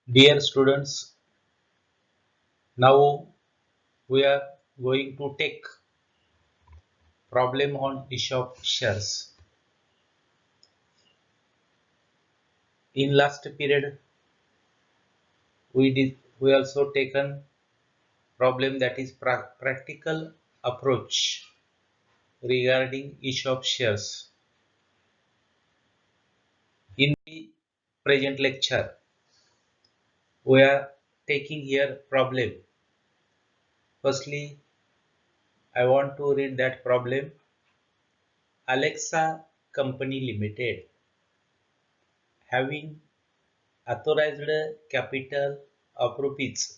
Dear students, now we are going to take problem on issue of shares. In last period, we also taken problem that is practical approach regarding issue of shares. In the present lecture, we are taking here problem. Firstly, I want to read that problem. Alexa Company Limited having authorized capital of rupees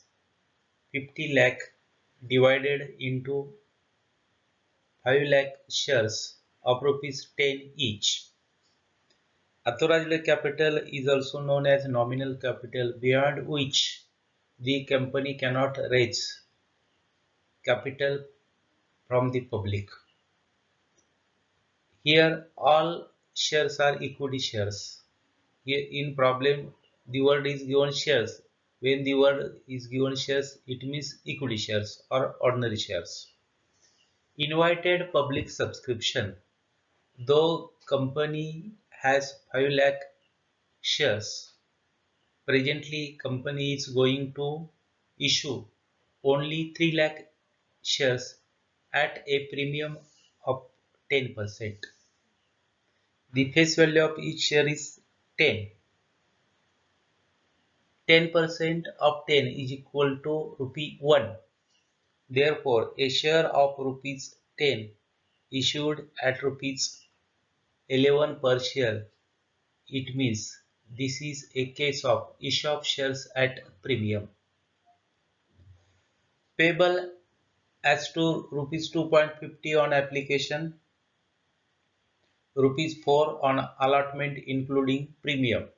50 lakh divided into 5 lakh shares of rupees 10 each. Authorized capital is also known as nominal capital, beyond which the company cannot raise capital from the public. Here all shares are equity shares. Here in problem the word is given shares. When the word is given shares, it means equity shares or ordinary shares. Invited public subscription. Though company has 5 lakh shares, presently company is going to issue only 3 lakh shares at a premium of 10%. The face value of each share is 10. 10% of 10 is equal to rupee 1. Therefore, a share of rupees 10 issued at rupees 11 per share. It means this is a case of issue of shares at premium. Payable as to rupees 2.50 on application, rupees 4 on allotment including premium.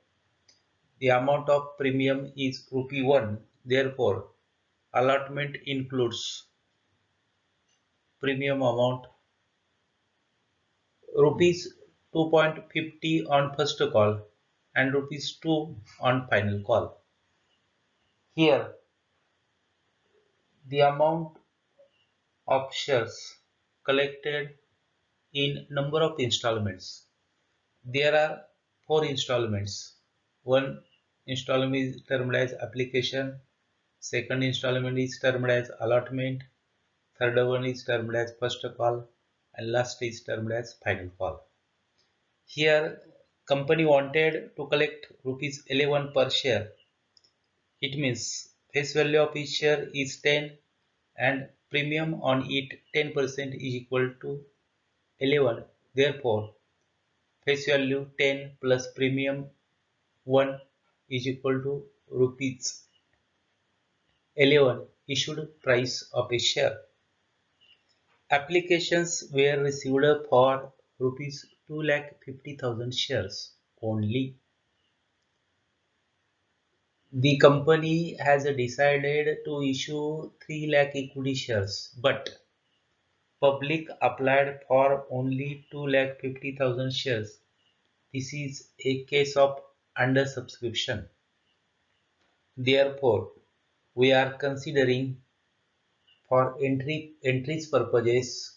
The amount of premium is rupee 1. Therefore, allotment includes premium amount rupees 2.50 on first call and rupees 2 on final call. Here, the amount of shares collected in number of installments. There are 4 installments. One installment is termed as application, second installment is termed as allotment, third one is termed as first call, and last is termed as final call. Here company wanted to collect rupees 11 per share. It means face value of each share is 10 and premium on it 10% is equal to 11. Therefore, face value 10 plus premium 1 is equal to rupees 11 issued price of a share. Applications were received for rupees 2,50,000 shares only. The company has decided to issue 3 lakh equity shares, but public applied for only 2,50,000 shares. This is a case of undersubscription. Therefore, we are considering for entries purposes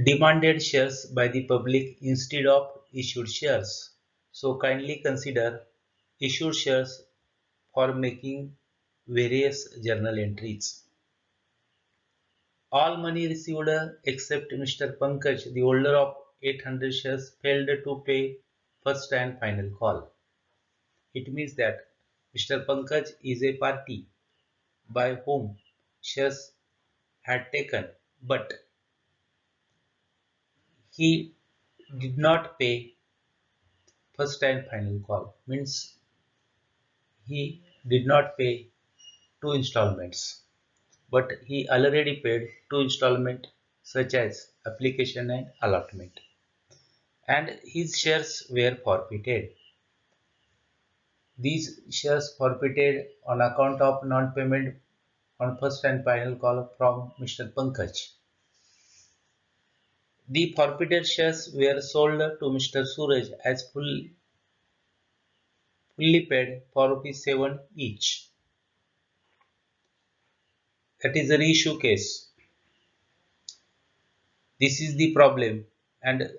demanded shares by the public instead of issued shares. So kindly consider issued shares for making various journal entries. All money received except Mr. Pankaj, the holder of 800 shares, failed to pay first and final call. It means that Mr. Pankaj is a party by whom shares had taken, but he did not pay first and final call. Means he did not pay two installments, but he already paid two installments such as application and allotment, and his shares were forfeited. These shares forfeited on account of non-payment on first and final call from Mr. Pankaj. The forfeited shares were sold to Mr. Suraj as full fully paid for rupees 7 each. That is the reissue case. This is the problem, and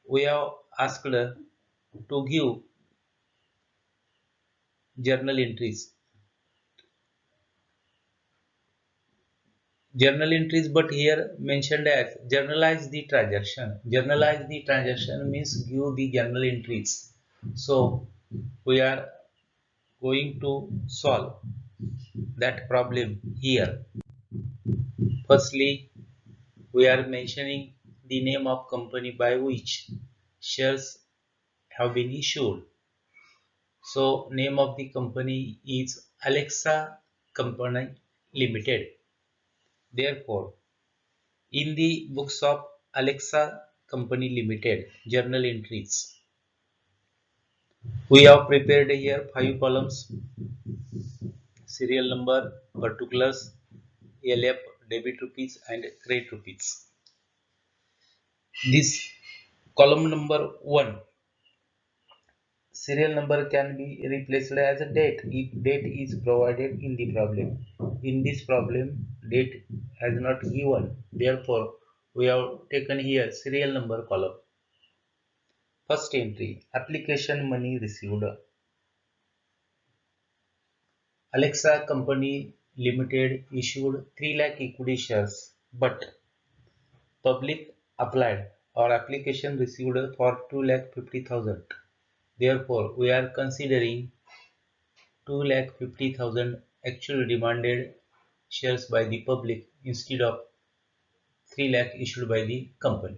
we have asked to give journal entries. Journal entries, but here mentioned as journalize the transaction. Journalize the transaction means give the journal entries. So we are going to solve that problem here. Firstly, we are mentioning the name of company by which shares have been issued. So name of the company is Alexa Company Limited. Therefore, in the books of Alexa Company Limited journal entries, we have prepared here 5 columns: serial number, particulars, LF, debit rupees and credit rupees. This column number 1, serial number can be replaced as a date if date is provided in the problem. In this problem, date has not given. Therefore, we have taken here serial number column. First entry, application money received. Alexa Company Limited issued 3 lakh equity shares, but public applied or application received for 2 lakh 50,000. Therefore, we are considering 2 lakh 50,000 actually demanded shares by the public instead of 3 lakh issued by the company.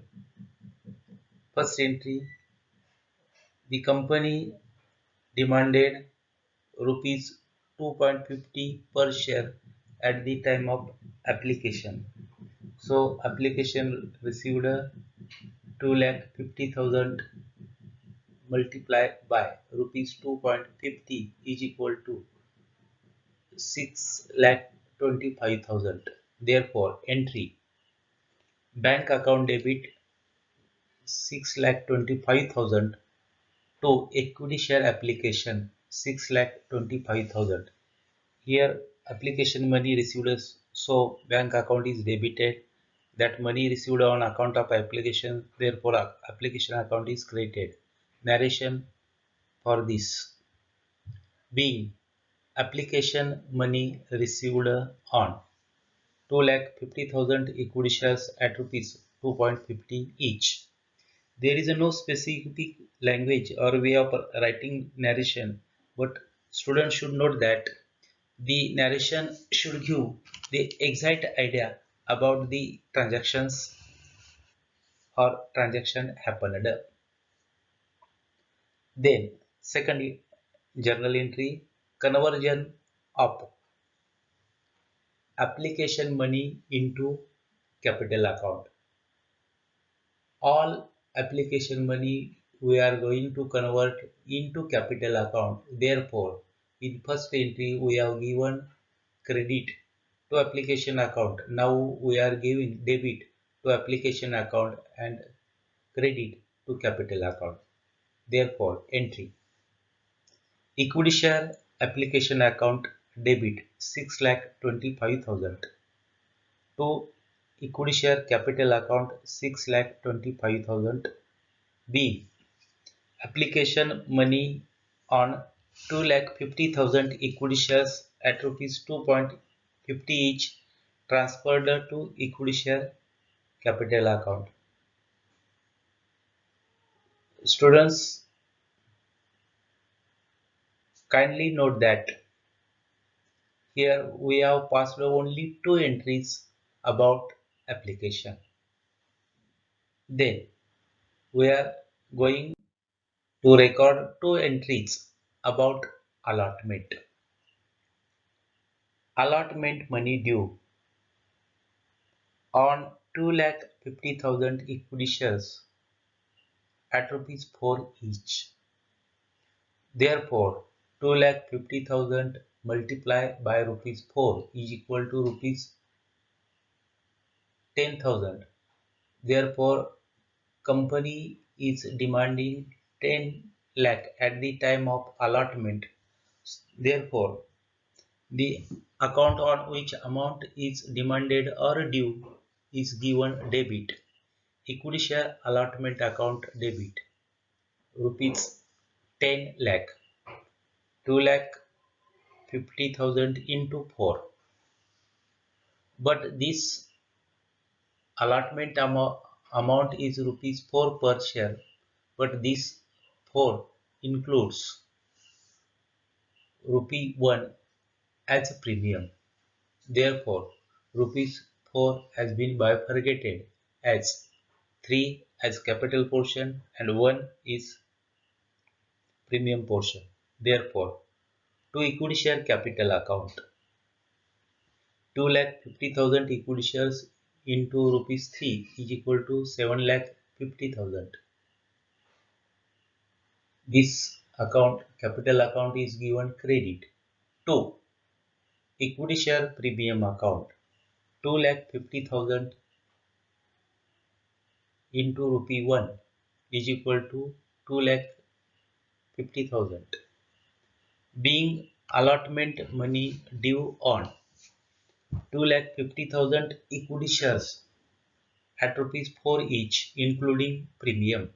First entry, the company demanded rupees 2.50 per share at the time of application. So application received 2 lakh 50,000 multiplied by rupees 2.50 is equal to 6 lakh 25,000. Therefore, entry bank account debit 6 lakh 25,000 to equity share application 6 lakh 25,000. Here application money received, so bank account is debited. That money received on account of application, therefore application account is credited. Narration for this being application money received on 2 lakh 50,000 equity shares at rupees 2.50 each. There is no specific language or way of writing narration, but students should note that the narration should give the exact idea about the transactions or transaction happened. Then, second journal entry, conversion of application money into capital account. All application money we are going to convert into capital account. Therefore, in first entry we have given credit to application account. Now we are giving debit to application account and credit to capital account. Therefore, entry equity share application account debit 6 lakh 25,000 to equity share capital account 6 lakh 25,000. B. Application money on 2 lakh 50,000 equity shares at rupees 2.50 each transferred to equity share capital account. Students, kindly note that here we have passed only 2 entries about application. Then we are going to record 2 entries about allotment. Allotment money due on 2 lakh 50,000 equity shares at rupees 4 each. Therefore, 2 lakh 50,000 multiplied by rupees 4 is equal to rupees 10,000. Therefore, company is demanding 10 lakh at the time of allotment. Therefore, the account on which amount is demanded or due is given debit. Equity share allotment account debit rupees 10 lakh, 2 lakh 50,000 into 4. But this allotment amount is rupees 4 per share, but this 4 includes rupee 1 as a premium. Therefore, rupees 4 has been bifurcated as 3 as capital portion and 1 is premium portion. Therefore, to equity share capital account, 2,50,000 equity shares into rupees 3 is equal to 7,50,000. This account, capital account, is given credit. 2. Equity share premium account, 2,50,000 into rupee 1 is equal to 2,50,000. Being allotment money due on 2,50,000 equity shares at rupees 4 each, including premium.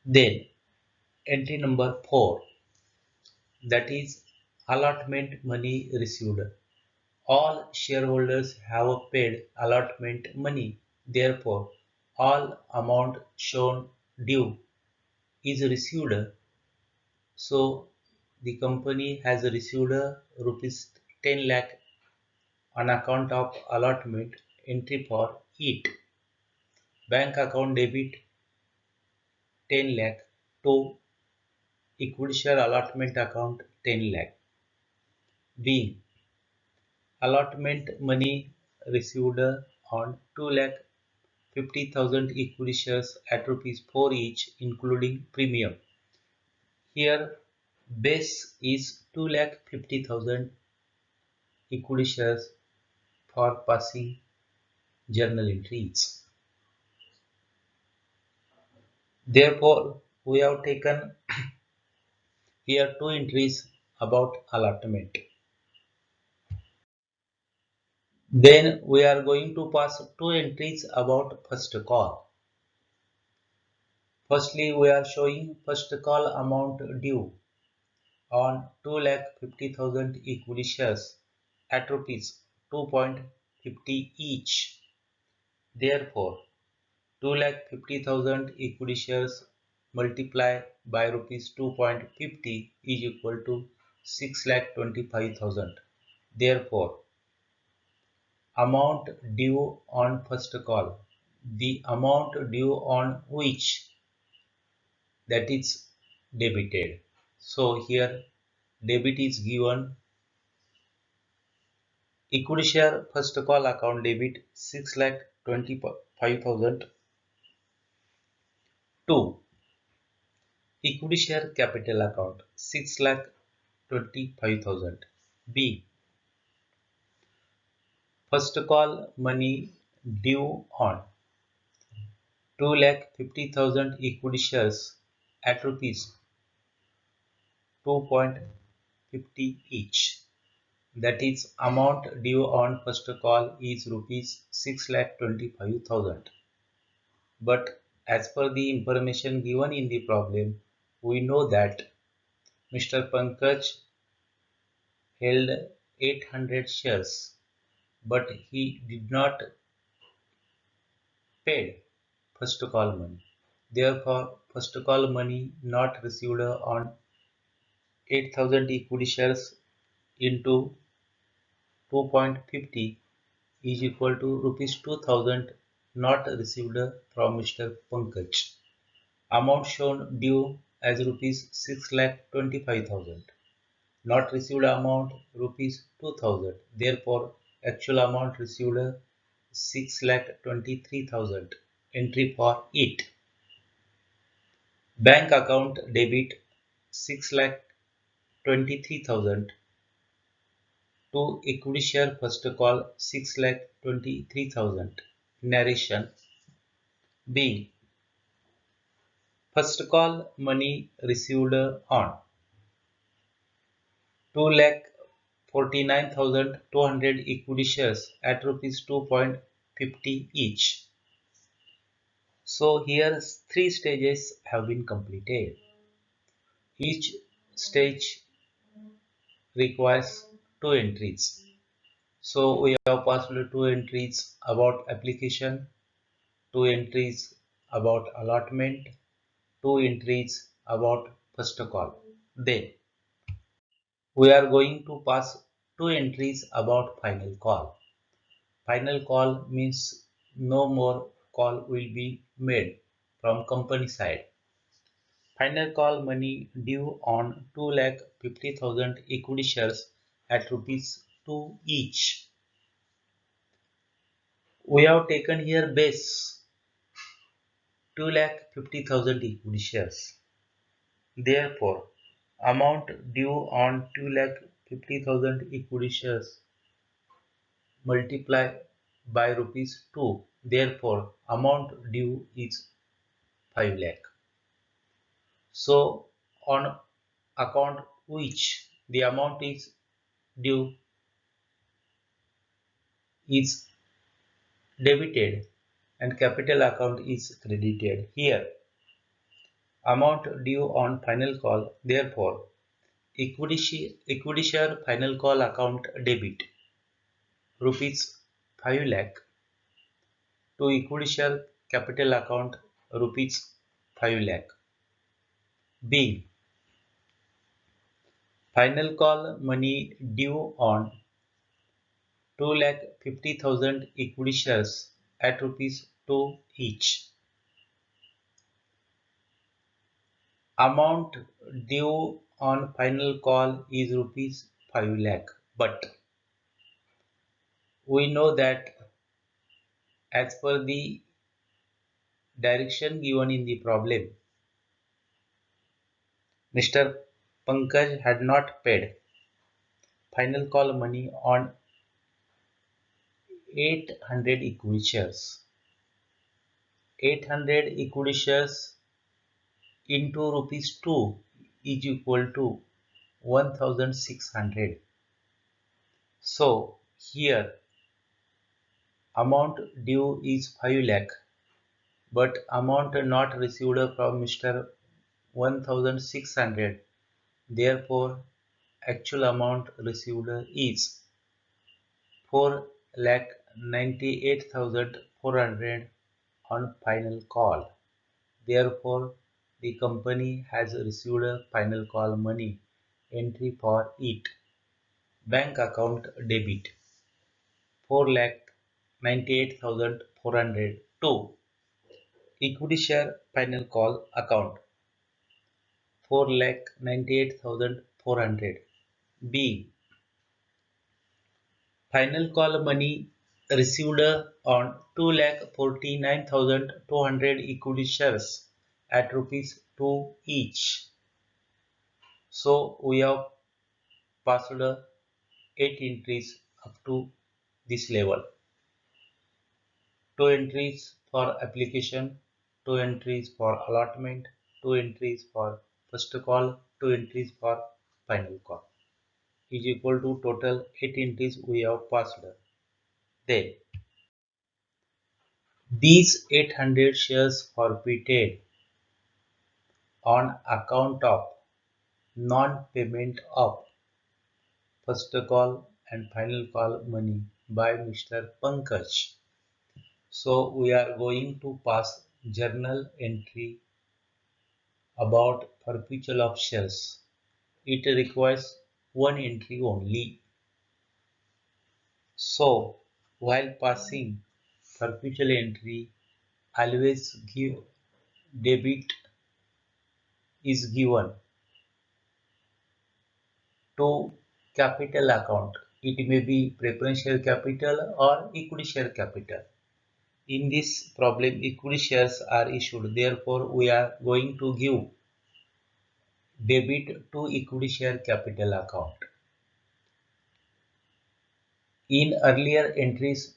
Then entry number 4, that is allotment money received. All shareholders have paid allotment money. Therefore, all amount shown due is received. So, the company has received rupees 10 lakh on account of allotment entry for it. Bank account debit 10 lakh to equity share allotment account 10 lakh. B. Allotment money received on 2 lakh 50,000 equity shares at rupees 4 each, including premium. Here, base is 2 lakh 50,000 equity shares for passing journal entries. Therefore, we have taken here two entries about allotment. Then we are going to pass two entries about first call. Firstly, we are showing first call amount due on 2,50,000 equity shares at rupees 2.50 each. Therefore, 2,50,000 equity shares multiplied by rupees 2.50 is equal to 6,25,000. Therefore, amount due on first call, the amount due on which that is debited. So here debit is given equity share first call account debit 6,25,000 to equity share capital account 6,25,000. B. First call money due on 2,50,000 equity shares at rupees 2.50 each. That is amount due on first call is rupees 6,25,000. But as per the information given in the problem, we know that Mr. Pankaj held 800 shares, but he did not pay first call money. Therefore, first call money not received on 8,000 equity shares into 2.50 is equal to rupees 2,000 not received from Mr. Pankaj. Amount shown due as rupees 6,25,000. Not received amount rupees 2,000. Therefore, actual amount received 6,23,000. Entry for it. Bank account debit 6,23,000 to equity share first call 6,23,000. Narration. B. First call money received on 2,49,200 equity shares at rupees 2.50 each. So here three stages have been completed. Each stage requires two entries. So we have passed two entries about application, two entries about allotment, two entries about first call. Then we are going to pass two entries about final call. Final call means no more call will be made from company side. Final call money due on 2,50,000 equity shares at rupees 2 each. We have taken here base 2,50,000 equity shares. Therefore, amount due on 2,50,000 equity shares multiply by rupees 2. Therefore, amount due is 5 lakh. So, on account which the amount is due is debited and capital account is credited. Here, amount due on final call. Therefore, equity share final call account debit rupees 5 lakh to equity share capital account rupees 5 lakh. B. Final call money due on 2,50,000 equity shares at rupees 2 each. Amount due on final call is rupees 5 lakh. But we know that as per the direction given in the problem, Mr. Pankaj had not paid final call money on 800 equity shares. 800 equity shares into rupees 2 is equal to 1,600. So here amount due is 5 lakh, but amount not received from Mr. 1,600. Therefore, actual amount received is 4,98,400 on final call. Therefore, the company has received a final call money entry for it. Bank account debit 4,98,400 to equity share final call account 4,98,400. B. Final call money received on 2,49,200 equity shares at rupees 2 each. So we have passed 8 entries up to this level. 2 entries for application, 2 entries for allotment, 2 entries for first call, 2 entries for final call is equal to total 8 entries we have passed. Then these 800 shares forfeited on account of non-payment of first call and final call money by Mr. Pankaj. So we are going to pass journal entry about perpetual of shares. It requires one entry only. So while passing perpetual entry, always give debit is given to capital account. It may be preference share capital or equity share capital. In this problem, equity shares are issued. Therefore, we are going to give debit to equity share capital account. In earlier entries,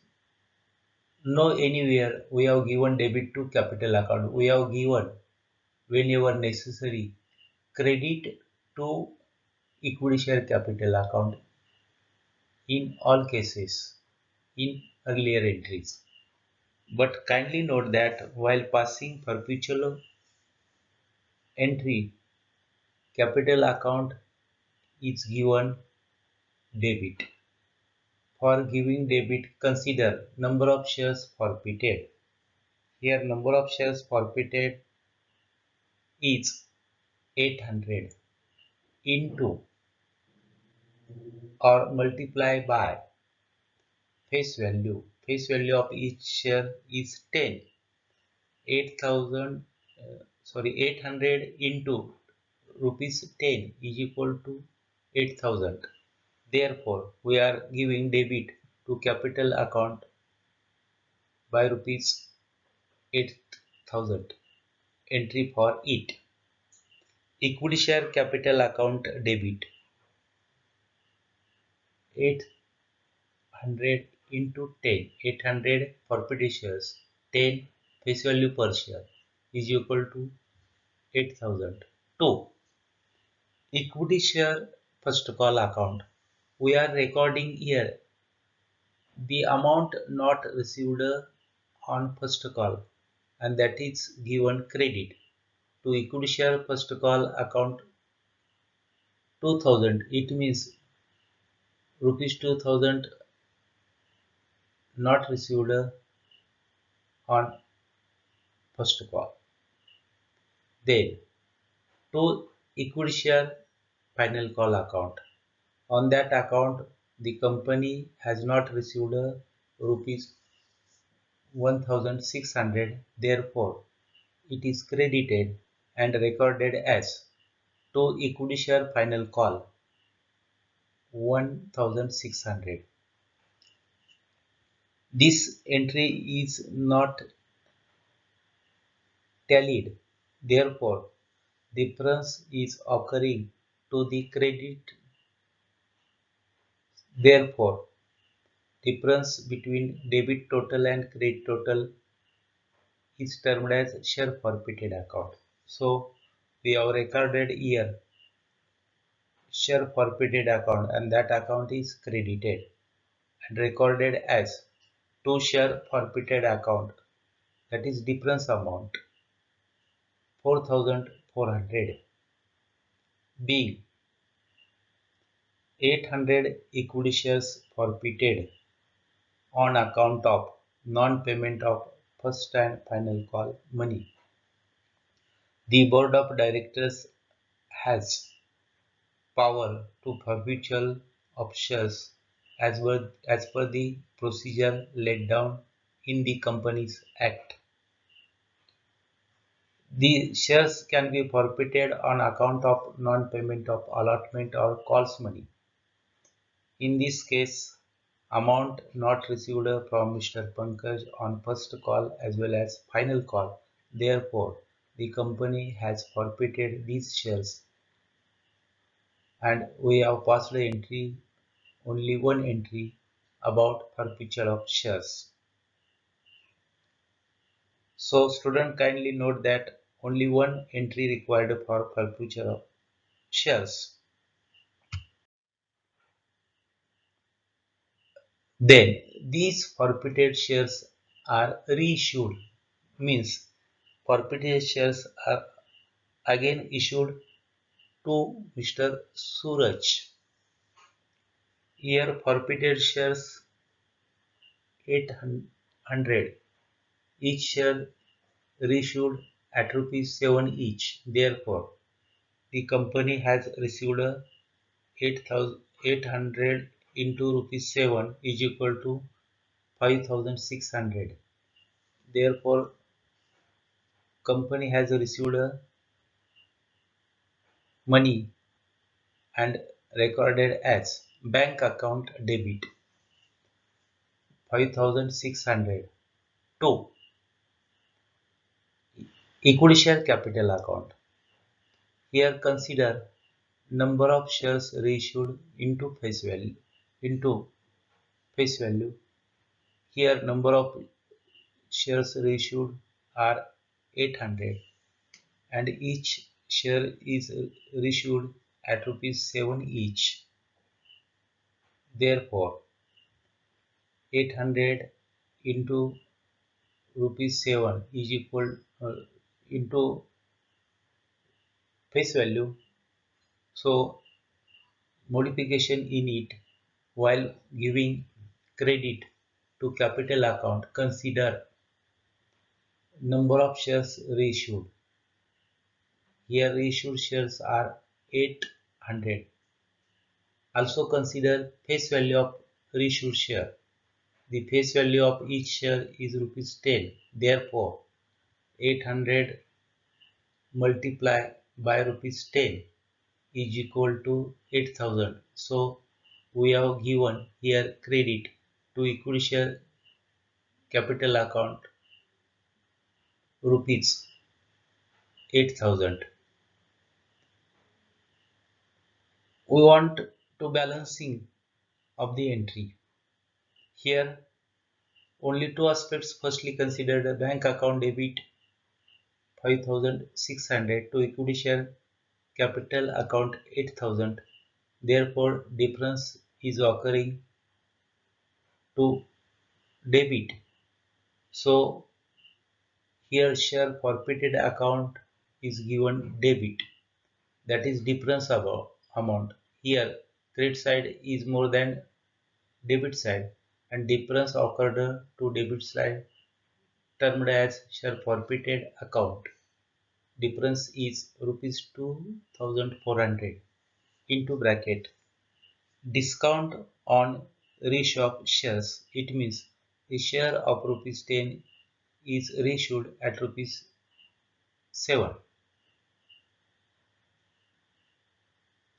no anywhere we have given debit to capital account. We have given whenever necessary, credit to equity share capital account in all cases in earlier entries. But kindly note that while passing perpetual entry, capital account is given debit. For giving debit, consider number of shares forfeited. Here number of shares forfeited is 800 into or multiply by face value. Face value of each share is 10. 800 into rupees 10 is equal to 8,000. Therefore, we are giving debit to capital account by rupees 8,000. Entry for it. Equity share capital account debit 800 into 10. 800 forfeited shares. 10 face value per share is equal to 8,000. 2. Equity share first call account. We are recording here the amount not received on first call, and that is given credit to equity share first call account 2000. It means rupees 2000 not received on first call. Then to equity share final call account. On that account, the company has not received rupees 1600. Therefore, it is credited and recorded as to equity share final call 1600. This entry is not tallied. Therefore, difference is occurring to the credit. Therefore, difference between debit total and credit total is termed as share forfeited account. So, we have recorded here share forfeited account, and that account is credited and recorded as to share forfeited account, that is difference amount 4400 being 800 equity shares forfeited on account of non-payment of first and final call money. The board of directors has power to forfeiture of shares as per the procedure laid down in the Companies Act. The shares can be forfeited on account of non-payment of allotment or calls money. In this case, amount not received from Mr. Pankaj on first call as well as final call. Therefore, the company has forfeited these shares, and we have passed the entry, only one entry about forfeiture of shares. So student, kindly note that only one entry required for forfeiture of shares. Then these forfeited shares are reissued, means forfeited shares are again issued to Mr. Suraj. Here forfeited shares 800, each share reissued at rupees 7 each. Therefore, the company has received 800 into rupees 7 is equal to 5600. Therefore, company has received money and recorded as bank account debit 5600 to equity share capital account. Here consider number of shares reissued into face value. Here number of shares reissued are 800, and each share is reissued at rupees 7 each. Therefore, 800 into rupees 7 is equal into face value. So modification in it while giving credit to capital account, consider number of shares reissued. Here reissued shares are 800. Also consider face value of reissued share. The face value of each share is rupees 10. Therefore, 800 multiplied by rupees 10 is equal to 8,000. So, we have given here credit to equity share capital account rupees 8,000. We want to balancing of the entry. Here, only two aspects. Firstly, consider the bank account debit 5,600 to equity share capital account 8,000. Therefore, difference is occurring to debit. So, here share forfeited account is given debit. That is difference about amount. Here, credit side is more than debit side, and difference occurred to debit side termed as share forfeited account. Difference is rupees 2,400 into bracket discount on reissue shares. It means the share of rupees 10 is reissued at rupees 7.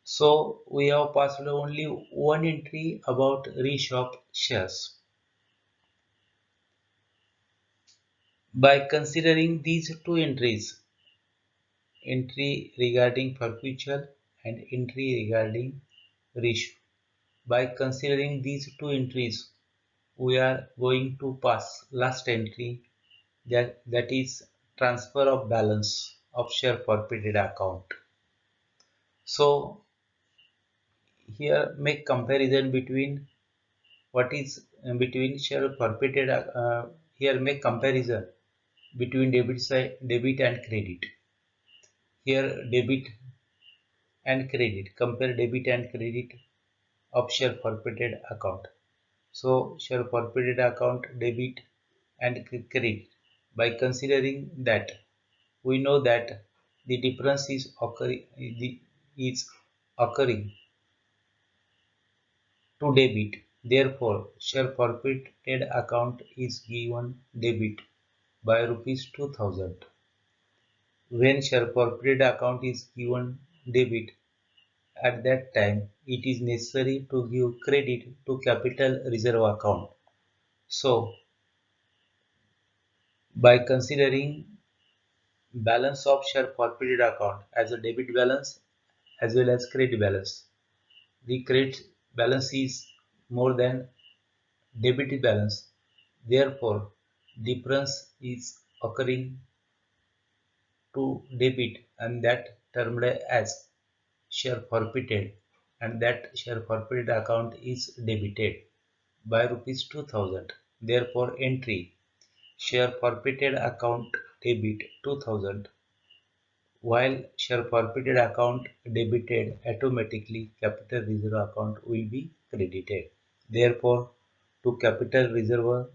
So we have passed only one entry about reissue shares. By considering these two entries, entry regarding perpetual and entry regarding reissue. By considering these two entries, we are going to pass last entry, that is transfer of balance of share forfeited account. So here make comparison between what is between share forfeited. Here make comparison between debit and credit. Here debit and credit, compare debit and credit of share forfeited account. So share forfeited account debit and credit. By considering that, we know that the difference is occurring to debit. Therefore, share forfeited account is given debit by rupees 2,000. When share forfeited account is given debit, at that time it is necessary to give credit to capital reserve account. So, by considering balance of share forfeited account as a debit balance as well as credit balance, the credit balance is more than debit balance. Therefore, difference is occurring to debit, and that termed as share forfeited, and that share forfeited account is debited by rupees 2,000. Therefore, entry share forfeited account debit 2,000, while share forfeited account debited, automatically capital reserve account will be credited. Therefore, to capital reserve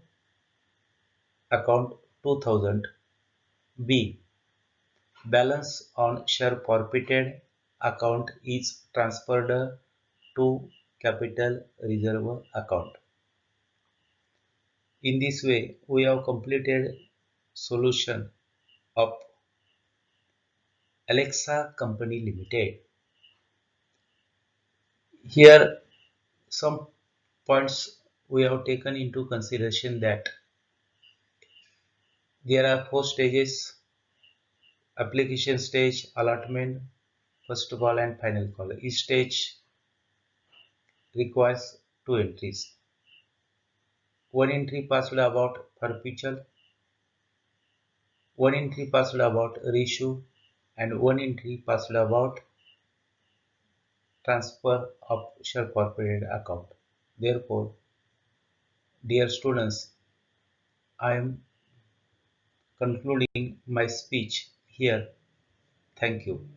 account 2,000. B. Balance on share forfeited account is transferred to capital reserve account. In this way, we have completed solution of Alexa Company Limited. Here some points we have taken into consideration, that there are four stages: application stage, allotment, first call and final call. Each stage requires two entries. One entry passed about perpetual, one entry passed about reissue, and one entry passed about transfer of share corporate account. Therefore, dear students, I am concluding my speech here. Thank you.